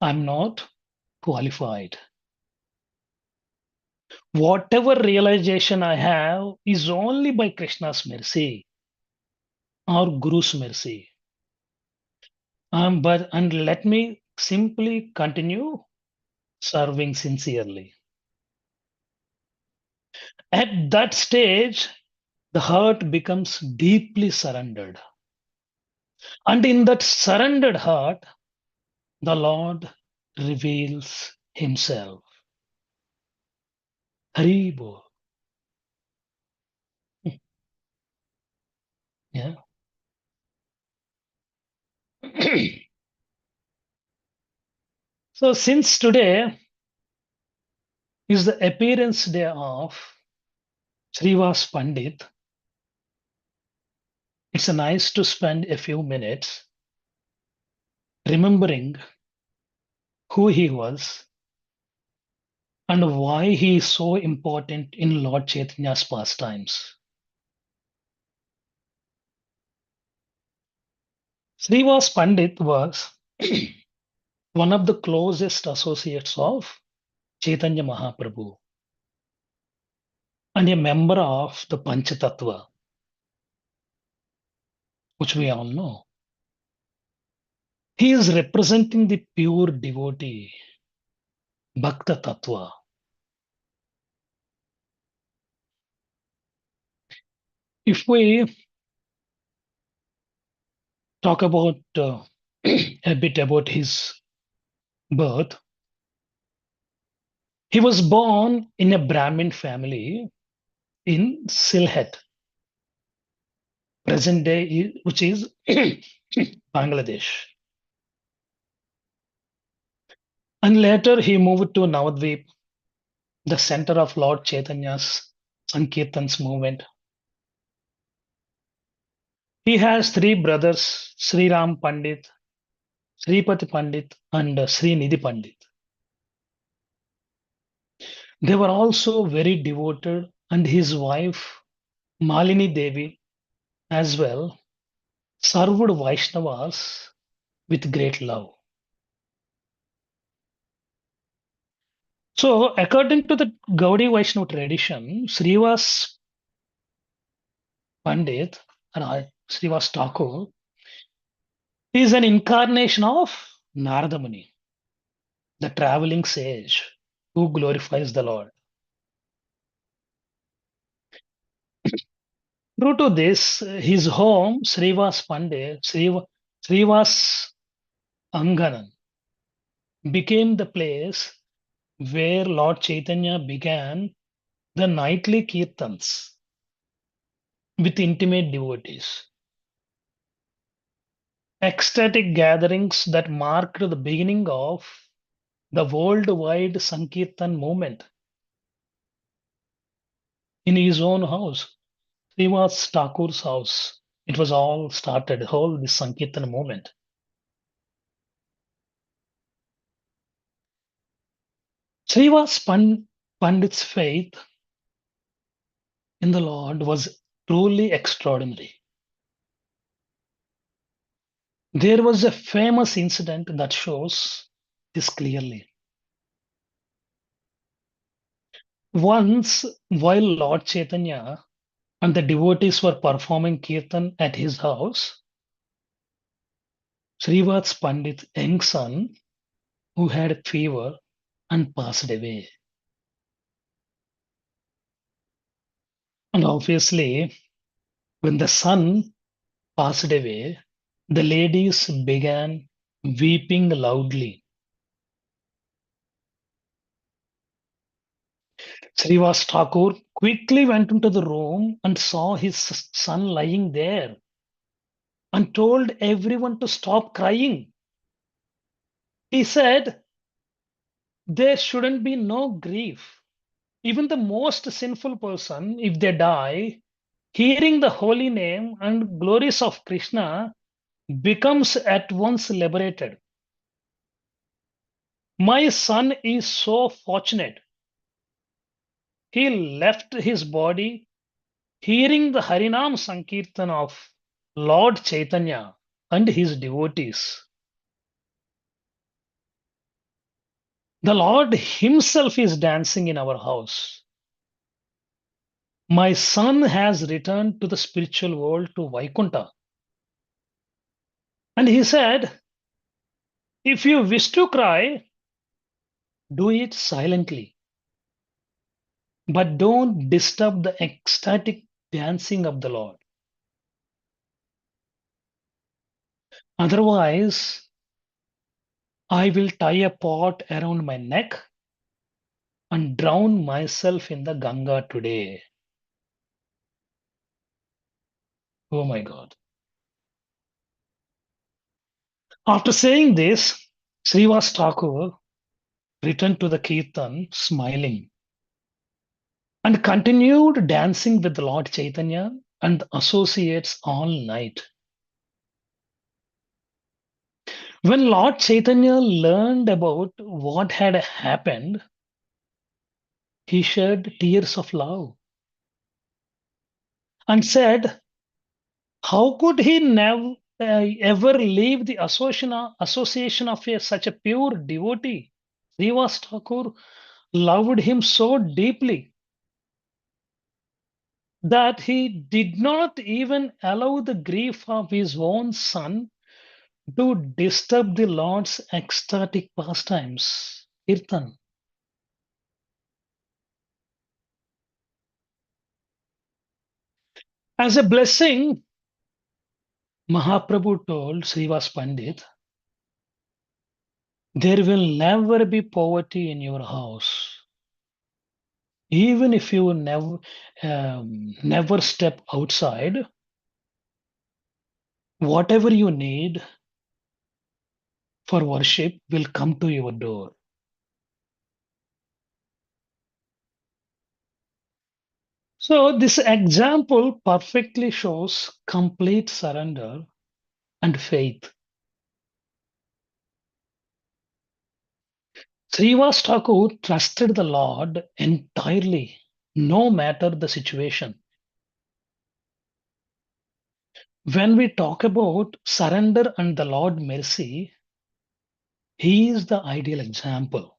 I'm not qualified. Whatever realization I have is only by Krishna's mercy or Guru's mercy. And let me simply continue serving sincerely. At that stage, the heart becomes deeply surrendered. And in that surrendered heart, the Lord reveals himself. Hari Bol. Yeah. So since today is the appearance day of Srivas Pandit, it's nice to spend a few minutes remembering who he was and why he is so important in Lord Chaitanya's pastimes. Srivas Pandit was one of the closest associates of Chaitanya Mahaprabhu and a member of the Panchatattva, which we all know. He is representing the pure devotee, Bhakta Tattva. If we talk about a bit about his birth, he was born in a Brahmin family in Sylhet, present day, which is Bangladesh. And later he moved to Navadvip, the center of Lord Chaitanya's Sankirtans movement. He has three brothers, Sriram Pandit, Sripati Pandit, and Srinidhi Pandit. They were also very devoted, and his wife, Malini Devi, as well, served Vaishnavas with great love. So, according to the Gaudiya Vaishnava tradition, Srivas Pandit, and Srivas Thakur, is an incarnation of Narada Muni, the traveling sage who glorifies the Lord. True to this, his home, Srivas Pandit, Srivas Anganan, became the place where Lord Chaitanya began the nightly kirtans with intimate devotees. Ecstatic gatherings that marked the beginning of the worldwide Sankirtan movement. In his own house, Srivas Thakur's house, it was all started, whole this Sankirtan movement. Srivas Pandit's faith in the Lord was truly extraordinary. There was a famous incident that shows this clearly. Once, while Lord Chaitanya and the devotees were performing kirtan at his house, Srivas Pandit's young son, who had fever and passed away. And obviously, when the son passed away, the ladies began weeping loudly. Srivas Thakur quickly went into the room and saw his son lying there and told everyone to stop crying. He said, there shouldn't be no grief. Even the most sinful person, if they die, hearing the holy name and glories of Krishna becomes at once liberated. My son is so fortunate. He left his body hearing the Harinam Sankirtan of Lord Chaitanya and his devotees. The Lord himself is dancing in our house. My son has returned to the spiritual world, to Vaikunta. And he said, if you wish to cry, do it silently, but don't disturb the ecstatic dancing of the Lord. Otherwise, I will tie a pot around my neck and drown myself in the Ganga today. Oh my God. After saying this, Srivas Thakur returned to the kirtan smiling and continued dancing with Lord Chaitanya and the associates all night. When Lord Chaitanya learned about what had happened, he shed tears of love and said, how could he never ever leave the association of such a pure devotee? Srivas Thakur loved him so deeply that he did not even allow the grief of his own son to disturb the Lord's ecstatic pastimes. Kirtan. As a blessing, Mahaprabhu told Srivas Pandit, there will never be poverty in your house. Even if you never step outside, whatever you need for worship will come to your door. So this example perfectly shows complete surrender and faith. Srivas Thakur trusted the Lord entirely, no matter the situation. When we talk about surrender and the Lord mercy, he is the ideal example.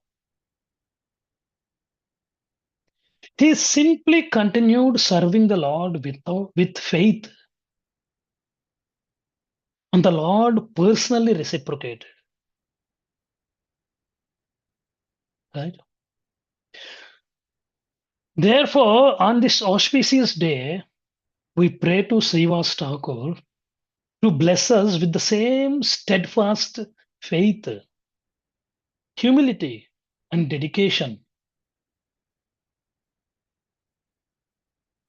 He simply continued serving the Lord with faith, and the Lord personally reciprocated. Right? Therefore, on this auspicious day, we pray to Srivas Thakur to bless us with the same steadfast faith, humility, and dedication.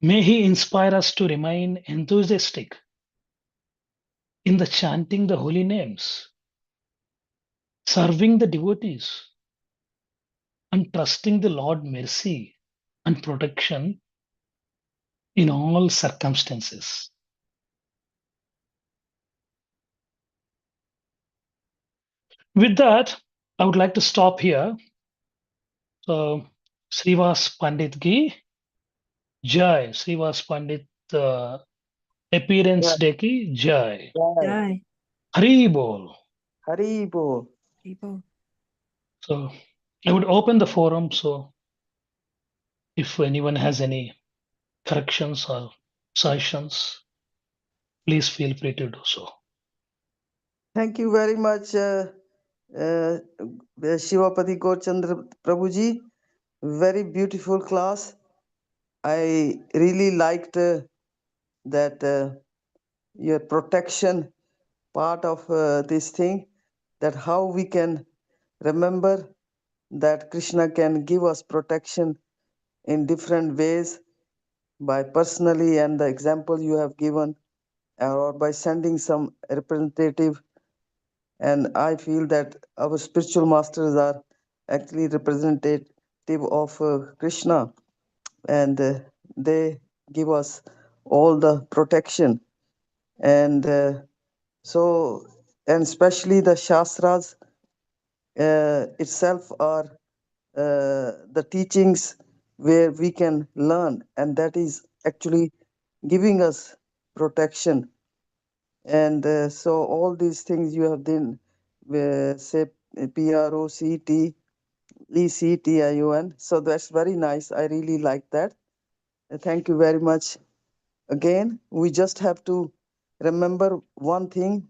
May he inspire us to remain enthusiastic in the chanting the holy names, serving the devotees, and trusting the Lord's mercy and protection in all circumstances. With that, I would like to stop here. So, Srivas Pandit Ki Jai, Srivas Pandit appearance day ki Jai. Jai. Hari Bol. Hari Bol. People. So, I would open the forum. So, if anyone has any corrections or suggestions, please feel free to do so. Thank you very much, Sivapati Gauracandra Prabhuji. Very beautiful class. I really liked that your protection part of this thing, that how we can remember that Krishna can give us protection in different ways, by personally and the example you have given, or by sending some representative. And I feel that our spiritual masters are actually representative of Krishna, and they give us all the protection. And so, and especially the Shastras itself are the teachings where we can learn, and that is actually giving us protection. And so all these things you have done, say PROCT, ECTION. So that's very nice. I really like that. Thank you very much. Again, we just have to remember one thing: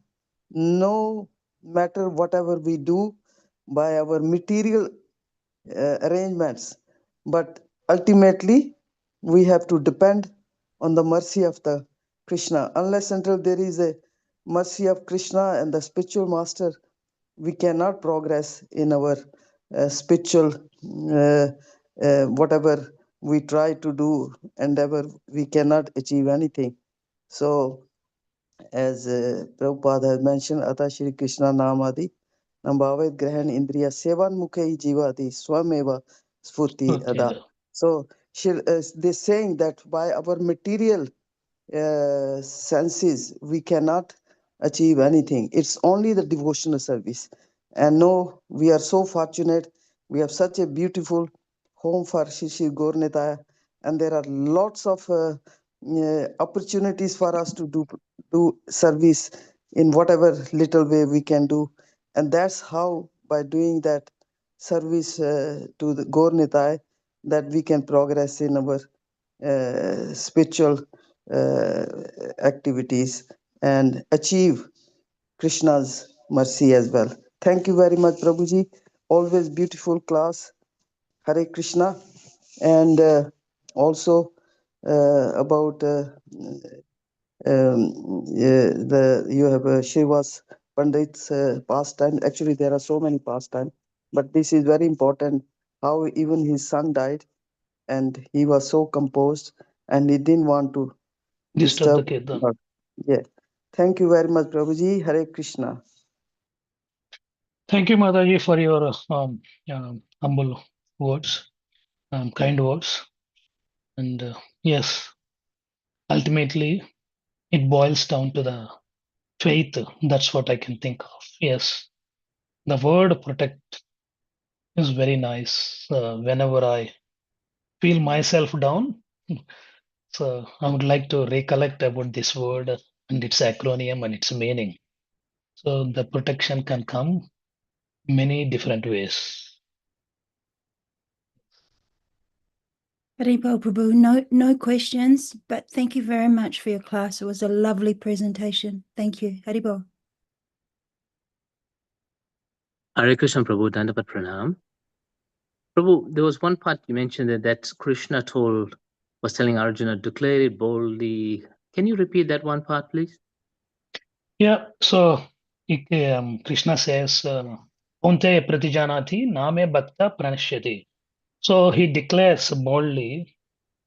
no matter whatever we do by our material arrangements, but ultimately we have to depend on the mercy of the Krishna. Unless until there is a mercy of Krishna and the spiritual master, we cannot progress in our spiritual whatever we try to do, endeavor, we cannot achieve anything. So as Prabhupada has mentioned, Ata Shri Krishna Namadi, Nambhavet Grahan Indriya Sevan Mukhe Jivati Swameva Spurti Ada. Okay. So they're saying that by our material senses, we cannot achieve anything. It's only the devotional service. And no, we are so fortunate. We have such a beautiful home for Shishi Gornitaya, and there are lots of opportunities for us to do service in whatever little way we can do. And that's how, by doing that service to the Gornitai, that we can progress in our spiritual activities and achieve Krishna's mercy as well. Thank you very much, Prabhuji. Always beautiful class. Hare Krishna. And also about you have Shiva's Pandit's pastime. Actually, there are so many pastimes, but this is very important. How even his son died, and he was so composed, and he didn't want to Disturb the disturb. kirtan. Yeah. Thank you very much, Prabhuji. Hare Krishna. Thank you, Mataji, for your humble words, kind words. And yes, ultimately, it boils down to the faith. That's what I can think of. Yes, the word protect is very nice. Whenever I feel myself down, so I would like to recollect about this word and its acronym and its meaning. So the protection can come many different ways. Haribol Prabhu, no questions, but thank you very much for your class. It was a lovely presentation. Thank you. Haribol. Hare Krishna Prabhu, Dandavat Pranam. Prabhu, there was one part you mentioned that Krishna was telling Arjuna, declare it boldly. Can you repeat that one part, please? Yeah, so Krishna says, Onte pratijanati name bhakta pranashyati. So he declares boldly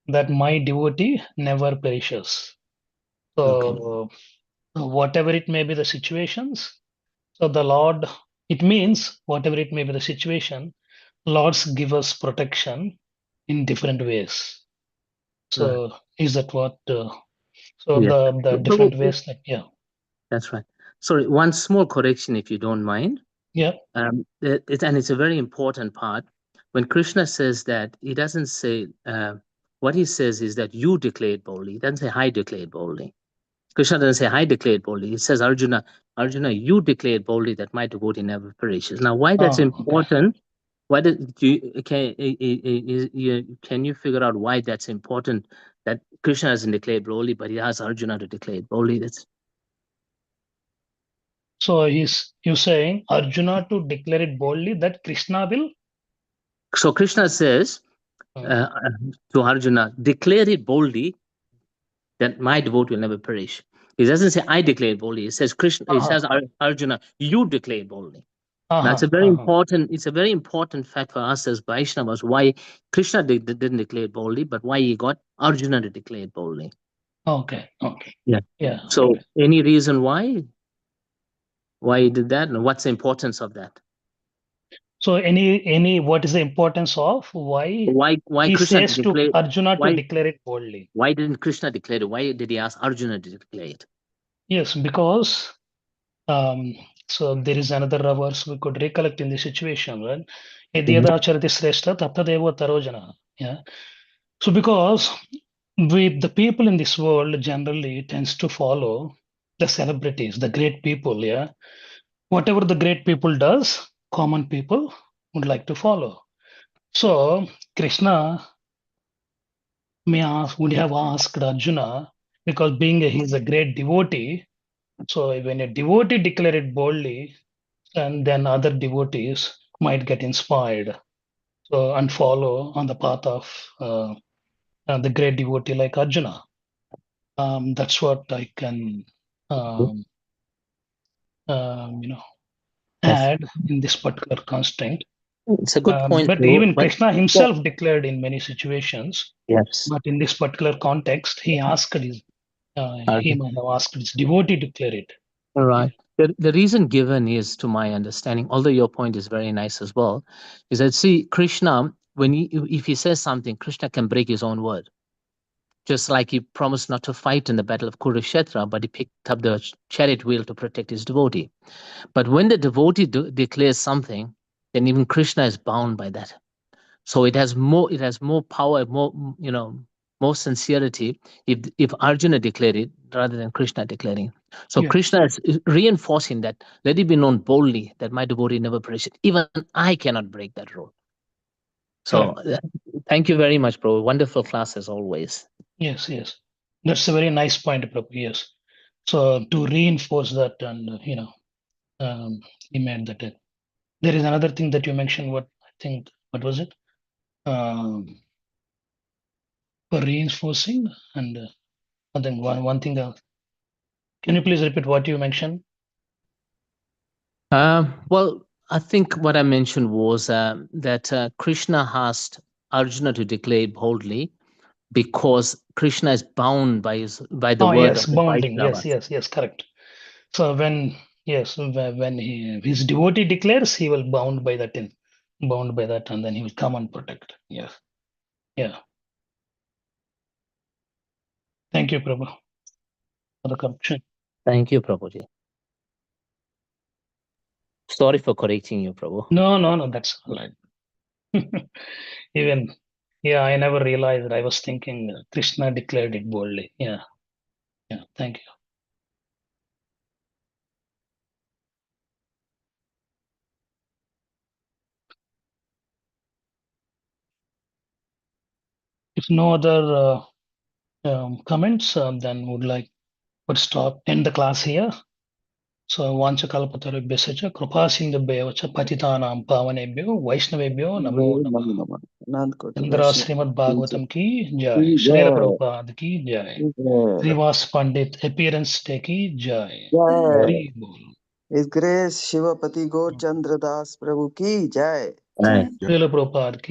that my devotee never perishes. So whatever it may be the situations, so the Lord, it means whatever it may be the situation, Lords give us protection in different ways. So is that what? So Yeah. the different ways that, yeah. That's right. Sorry, one small correction, if you don't mind. Yeah. And it's a very important part. When Krishna says that, he doesn't say, what he says is that you declare it boldly. He doesn't say, I declare it boldly. Krishna doesn't say, I declare it boldly. He says, Arjuna, you declare it boldly that my devotee never perishes. Now, why that's important? Okay. Why can you figure out why that's important? That Krishna doesn't declare it boldly, but he asks Arjuna to declare it boldly. So you're saying Arjuna to declare it boldly that Krishna will? So Krishna says to Arjuna, declare it boldly that my devotee will never perish. He doesn't say, I declare it boldly. He says, Krishna. He says, Arjuna, you declare it boldly. That's a very important. It's a very important fact for us as Vaishnavas. Why Krishna didn't declare it boldly, but why he got Arjuna to declare it boldly. Okay. Yeah. So any reason why he did that, and what's the importance of that? So any what is the importance of why he Krishna says to Arjuna to declare it boldly? Why didn't Krishna declare it? Why did he ask Arjuna to declare it? Yes, because so there is another verse we could recollect in this situation, right? Yadiyada charati sreshta tattadeva tarojana. Yeah. So because the people in this world generally tends to follow the celebrities, the great people, yeah. Whatever the great people does, common people would like to follow. So Krishna would have asked Arjuna, because he's a great devotee. So when a devotee declared it boldly, and then other devotees might get inspired, so and follow on the path of the great devotee like Arjuna. That's what I can, you know, Yes. add in this particular constraint. It's a good point. But though, even but- Krishna himself declared in many situations. Yes. But in this particular context, he asked he Arjuna. might have asked his devotee to declare it. All right. The reason given is, to my understanding, although your point is very nice as well, is that, see, Krishna, if he says something, Krishna can break his own word. Just like he promised not to fight in the battle of Kurukshetra, but he picked up the chariot wheel to protect his devotee. But when the devotee declares something, then even Krishna is bound by that. So it has more power, more sincerity if Arjuna declared it rather than Krishna declaring. So Yeah. Krishna is reinforcing that, let it be known boldly that my devotee never perishes. Even I cannot break that rule. So thank you very much, bro. Wonderful class as always. Yes, yes. That's a very nice point, Prabhu. Yes. So to reinforce that, and he made that. There is another thing that you mentioned. What was it? For reinforcing, and then one thing else. Can you please repeat what you mentioned? Well, I think what I mentioned was that Krishna asked Arjuna to declare boldly because Krishna is bound by the word Yes, of the bounding. Vaishnavas. Yes, correct. So when his devotee declares, he will bound by that, and then he will come and protect. Yes, yeah. Thank you, Prabhu, for the correction. Thank you, Prabhuji. Sorry for correcting you, Prabhu. No, that's all right. Even, I never realized. I was thinking Krishna declared it boldly. Yeah, thank you. If no other comments, then would end the class here. So vancha kalpatarubhyasya cha kripa sindhubhyo cha patitanam pavanebhyo vaishnavebhyo namo namah. Chandra Śrīmad-Bhāgavatam ki jai. Srila Prabhupada ki jai. Srivas Pandit appearance day ki jai. Hari Bol. His Grace Sivapati Gauracandra Das Prabhu ki jai. Right. Srila Prabhupada ki